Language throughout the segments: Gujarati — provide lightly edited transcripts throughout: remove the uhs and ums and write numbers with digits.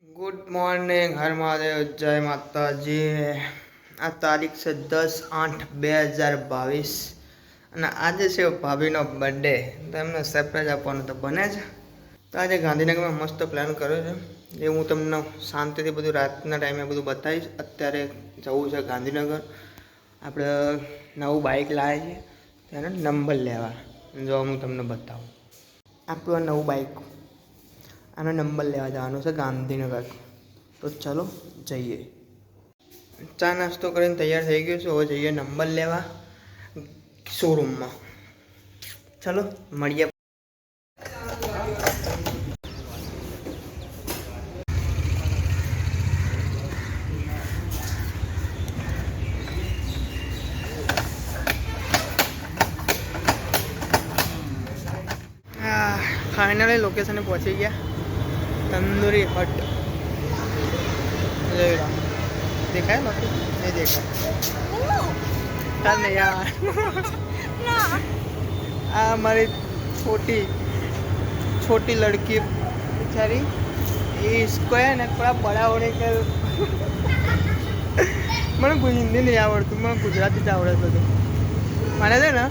गुड मॉर्निंग हर महादेव जय माता जी। आ तारीख છે 10/8/2022 અને આજે છે ભાભીનો બર્થડે, તો એમને સરપ્રાઈઝ આપવાનું તો બને જ। તો આજે ગાંધીનગરમાં મસ્ત પ્લાન કર્યો છે, એ હું તમને શાંતિથી બધું રાતના ટાઈમે બધું બતાવીશ। અત્યારે જવું છે ગાંધીનગર, આપણે નવું બાઇક લાવ્યા છીએ, તેનો નંબર લેવા। જો હું તમને બતાવું, આપણું નવું બાઇક, આનો નંબર લેવા જવાનું છે ગાંધીનગર। તો ચાલો જઈએ। ચા નાસ્તો કરીને તૈયાર થઈ ગયો છું, હવે જઈએ નંબર લેવા શોરૂમમાં। ચાલો મળીએ। ફાઇનલી લોકેશને પહોંચી ગયા, તંદૂરી હટ। દેખાય બાકી નહીં દેખાય, ચાલ નહીં યાર। આ हमारी छोटी लड़की बेचारी, इसको है ना थोड़ा बड़ा होने का મને હિન્દી નહીં આવડતું, મને ગુજરાતી જ આવડે બધું। મને છે ને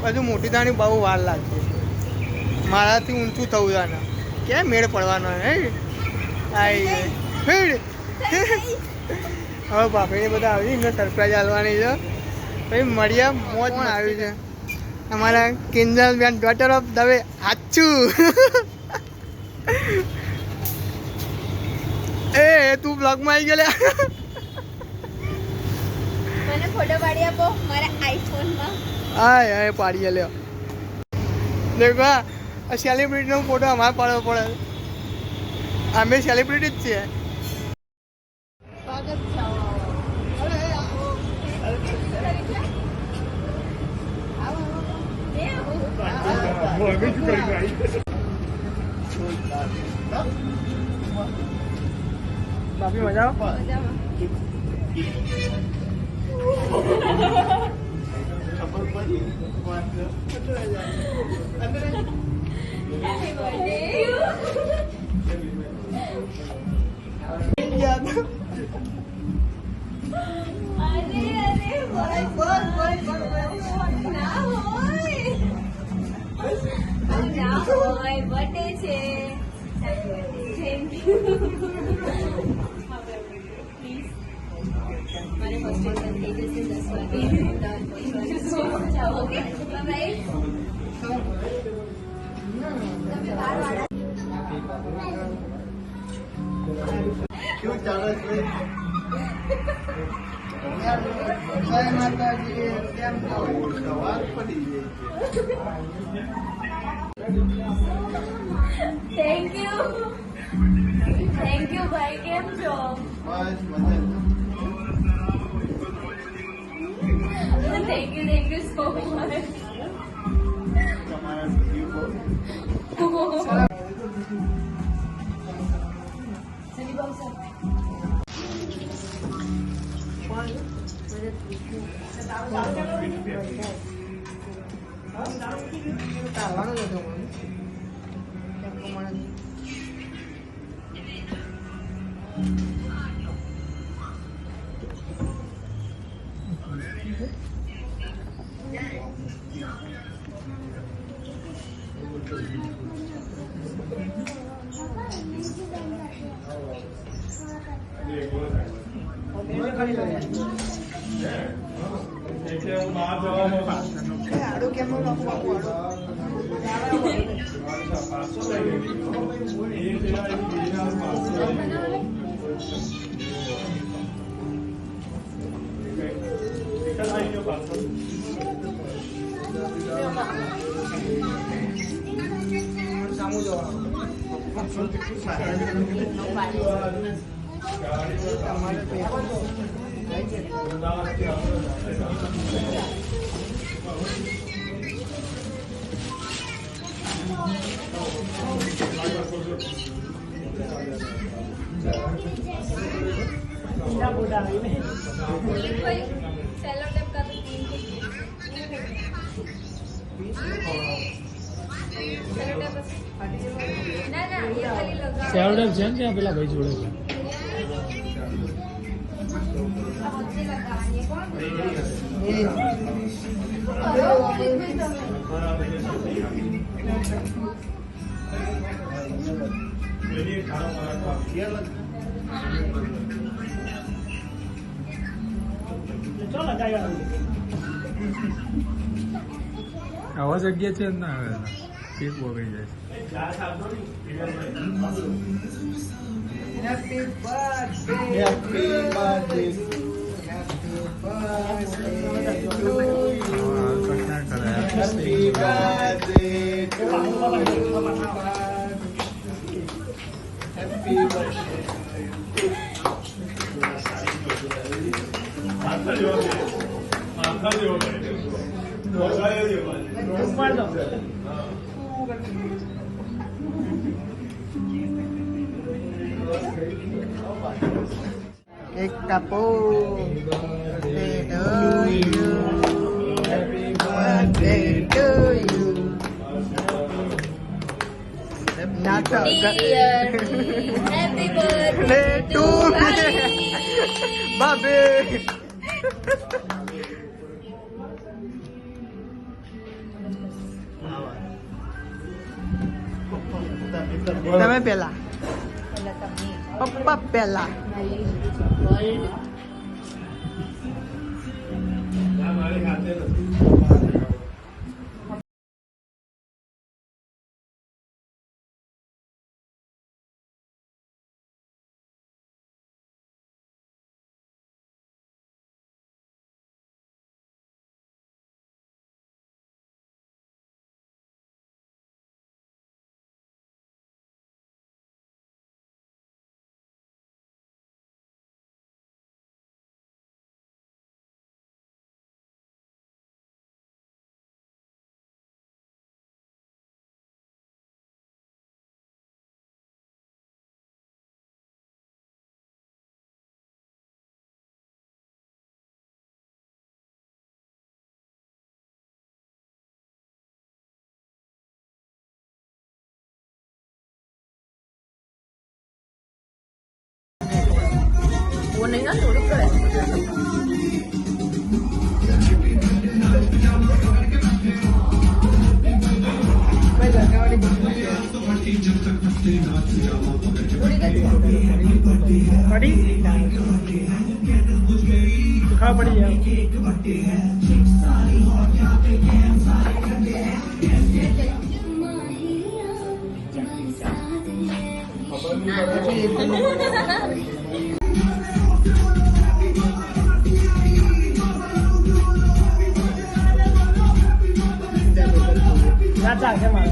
બધું મોટી થવાની બહુ વાર લાગશે, મારાથી ઊંચું થવું છે ને, ક્યાં મેળ પડવાનો હે। હવે ભાભીને બધા આવી એમને સરપ્રાઈઝ આલવાની છે, ભાઈ મળ્યા મોજ આવ્યું છે। અમારા કિંજલ બેન ડોટર ઓફ દવે હાચું। એ તું બ્લોગમાં આવી ગયેલા, મને ફોટો પાડી આપો મારા આઈફોનમાં। હા એ પાડીએ લ્યો। દેખો આ સેલિબ્રિટીનો ફોટો અમારે પાડવો પડે, અમે સેલિબ્રિટી જ છીએ। બાપી મજા क्यों चाले છે? જય માતાજી, કેમ છો? સવાર પડી ગઈ। થેન્ક યુ ભાઈ, કેમ છો? બસ મજા। Thank you so much. તમારા વિડિયો ચાલવાનું જ હતું મને, આડું કેમ રાખવું? સામું જવાનું सेलो टेप का तो 3 सेलो टेप ना ना ये वाली लगा। સેવડે છે ને ત્યાં પેલા ભાઈ જોડે છે. આવા જગ્યા છે ના આવે કેક વગડી જાય એક કાપો હેપી બર્થડે ટુ યુ નાટક હેપી બર્થડે ટુ બાબે તમે પેલા પપ્પા પેલા वो नहीं ना थोड़ी कर ખા પડી જાય ના છે મારે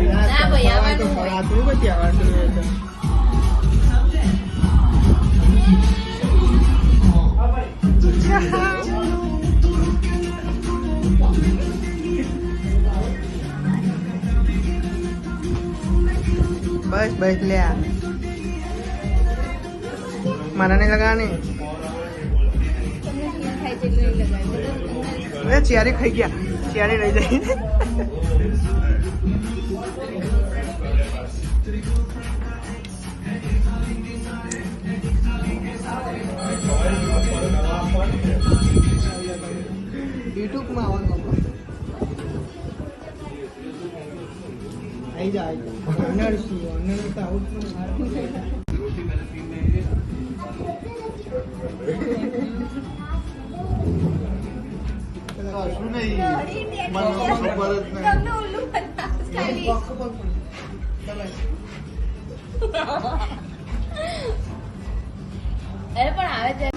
ના ભાઈ આવવાનું હોય. આટલું બધી આવવાનું બસ બસ લે મારા નહીં લગાવવાની તમને શું થાય છે એટલે નહીં લગાડ્યું. અરે ચિયારી ખાઈ ગયા ચિયારી રહી જાય યુટ્યુબમાં આવવાનું આવી જાય નરસિંહ તો આવું શું નહીં તમને ઉલ્લુ બનાવશ ખાલી. અરે પણ આવે છે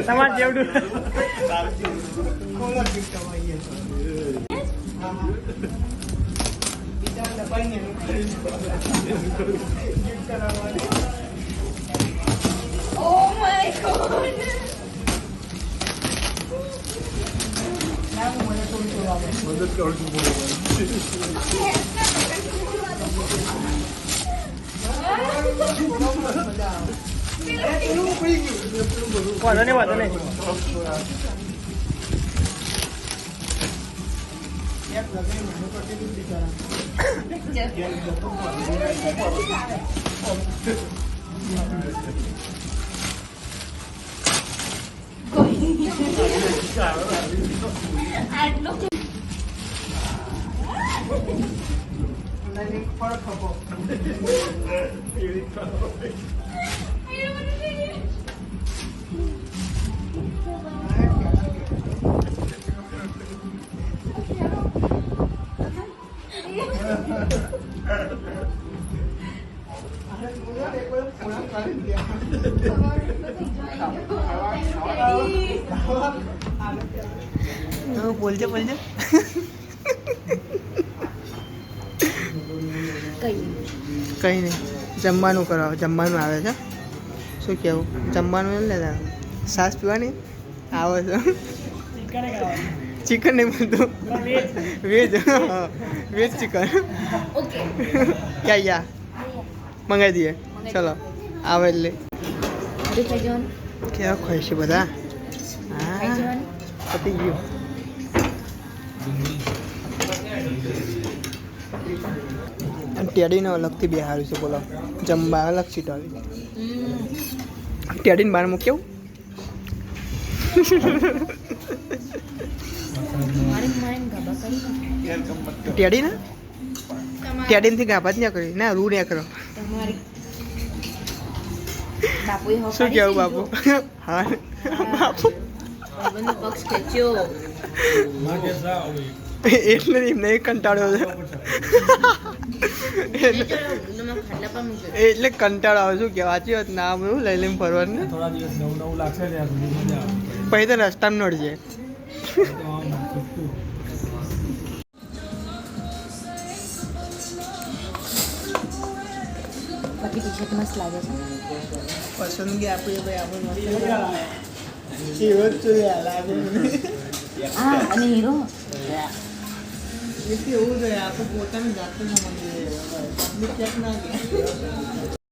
તમારે જેવડું Oh my god. મદદ કરું છું Yes. વાંધો નહીં બોલજે કઈ કંઈ નહીં જમવાનું કરાવો જમવાનું આવે છે શું કહેવું જમવાનું નહીં લેતા છાશ પીવાની આવે છે ચિકન નહીં બધું વેજ વેજ ચિકન ઓકે ક્યાં યા મંગાવી દઈએ ચલો આવે એટલે ખાઈ જવાનું કેવા ખોય છે બધા ખાઈ હા જવાનું પતી ગયું અને ટેડીને અલગથી બે સારું છે બોલો જમવા અલગ સીટ આવી ટેડીને બહાર મૂક્યું મારે મારે ગાબા કરી ટેડીને ટેડીનથી ગાભા જ ના કરી ના રૂ ના કરો તમારી બાપુએ હો શું કહેવું બાપુ હા બાપુ બંને પક્ષ ખેંચ્યો એટલે એમને કંટાળ્યો છે ખાટલા પર મૂક્યો એટલે કંટાળો આવે શું કહેવાય સાચી વાત ના બધું લઈ લઈને ફરવાનું ને થોડા દિવસ નવું નવું લાગશે ત્યાં સુધી મજા આવે પછી તો રસ્તામાં નડશે તો આમ છૂટતું. બાકી ટી-શર્ટ મસ્ત લાગે છે પસંદગી આપીએ ભાઈ આપણે એવો જ જોઈએ લાગે હા અને હીરો એવું જોઈએ આપણે પોતાની જાતે સમજીએ પબ્લિક ક્યાંક ના ગયા